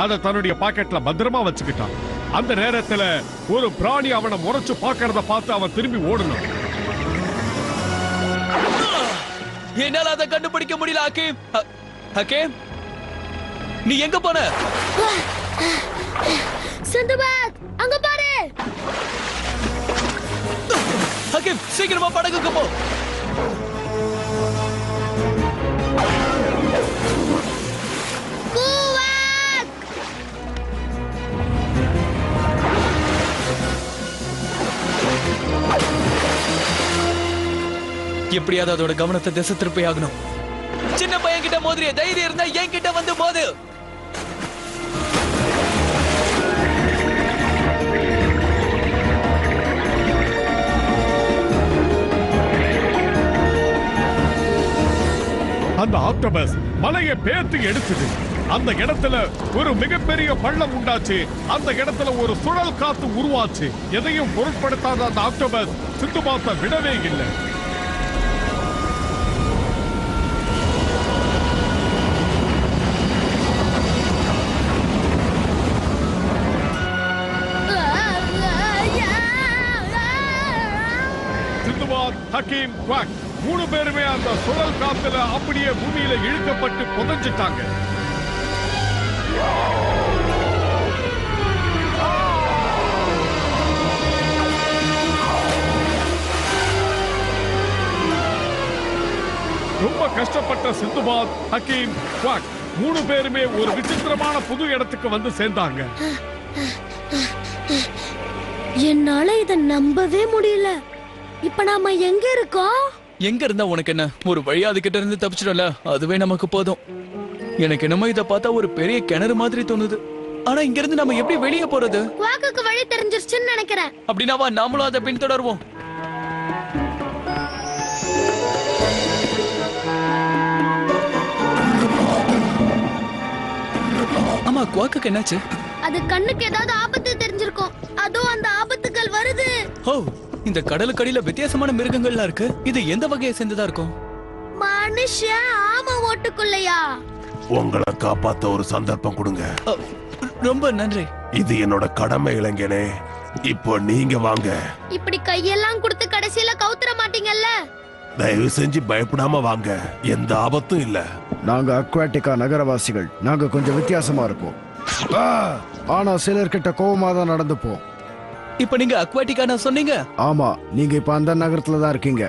அதை தன்னுடைய பாக்கெட்ல பத்திரமா வச்சுக்கிட்டான். அந்த நேரத்துல ஒரு பிராணி அவனை முறைச்சு பாக்கிறத பார்த்து அவன் திரும்பி ஓடுனான். என்னால அதை கண்டுபிடிக்க முடியல ஹக்கீம். ஹக்கீம், நீ எங்க போன? சிந்துபாத், அங்க பாரு. ஹக்கீம், சீக்கிரமா படகுக்கு போ. எப்படியாவது அதோட கவனத்தை திசை திருப்பி ஆகணும். சின்ன பையன் கிட்ட மோதிரிய தைரியம் இருந்தா என் கிட்ட வந்து மோது. அந்த ஆக்டோபஸ் மலையை பேர்த்து எடுத்தது. அந்த இடத்துல ஒரு மிகப்பெரிய பள்ளம் உண்டாச்சு. அந்த இடத்துல ஒரு சுழல் காத்து உருவாச்சு. எதையும் பொருட்படுத்தாத அந்த ஆக்டோபஸ் சிந்துபாத்தை விடவே இல்லை. சிந்துபாத், ஹக்கீம், குவாக் 3 பேருமே அந்த சுழல் காத்துல அப்படியே பூமியில இழுக்கப்பட்டு புதைஞ்சிட்டாங்க. ரொம்ப கஷ்டப்பட்ட சிந்துபாத், ஹக்கீம், குவாக் 3 பேருமே ஒரு விசித்திரமான புது இடத்துக்கு வந்து சேர்ந்தாங்க. என்னால இத நம்பவே முடியல. இப்ப நாம எங்க இருக்கோம்? எங்க இருந்தா உனக்கு என்ன? ஒரு வழியா அதுகிட்ட இருந்து தப்பிச்சிடல, அதுவே நமக்கு போதும். எனக்கு என்னமோ இத பார்த்தா ஒரு பெரிய கிணறு மாதிரி தோணுது. ஆனா இங்க இருந்து நம்ம எப்படி வெளியே போறது? குவாக்குக்கு வழி தெரிஞ்சிருச்சுன்னு நினைக்கிறேன். அப்படின்னா வா, நாமளும் அதை பின்தொடர்வோம். ஆமா, குவாக்குக்கு என்னாச்சு? அது கண்ணுக்கு ஏதாவது ஆபத்து தெரிஞ்சிருக்கும். அதோ அந்த ஆபத்துகள் வருது. ஓ, இந்த கடலுக்கடியில வித்தியாசமான மிருகங்கள்லாம் இருக்கு. இது எந்த வகையை சேர்ந்ததா இருக்கும்? மனுஷன் ஆமை ஓட்டுக்குள்ளையா? உங்களை காப்பாத்த ஒரு சந்தர்ப்பம் கொடுங்க. ரொம்ப நன்றி. இது என்னோட கடமை இளைஞனே. இப்போ நீங்க வாங்க. இப்படி கையெல்லாம் கொடுத்து கடைசியில கவுத்துற மாட்டீங்கல்ல? தயவு செஞ்சு பயப்படாம வாங்க. எந்த ஆபத்தும் இல்ல. நாங்க அக்வாட்டிகா நகரவாசிகள். நாங்க கொஞ்சம் வித்தியாசமா இருப்போம். ஆனா சிலர்கிட்ட கோவமா தான் நடந்துப்போம். இப்ப நீங்க அக்வாட்டிகா நான் சொன்னீங்க? ஆமா, நீங்க இப்ப அந்த நகரத்துல தான் இருக்கீங்க.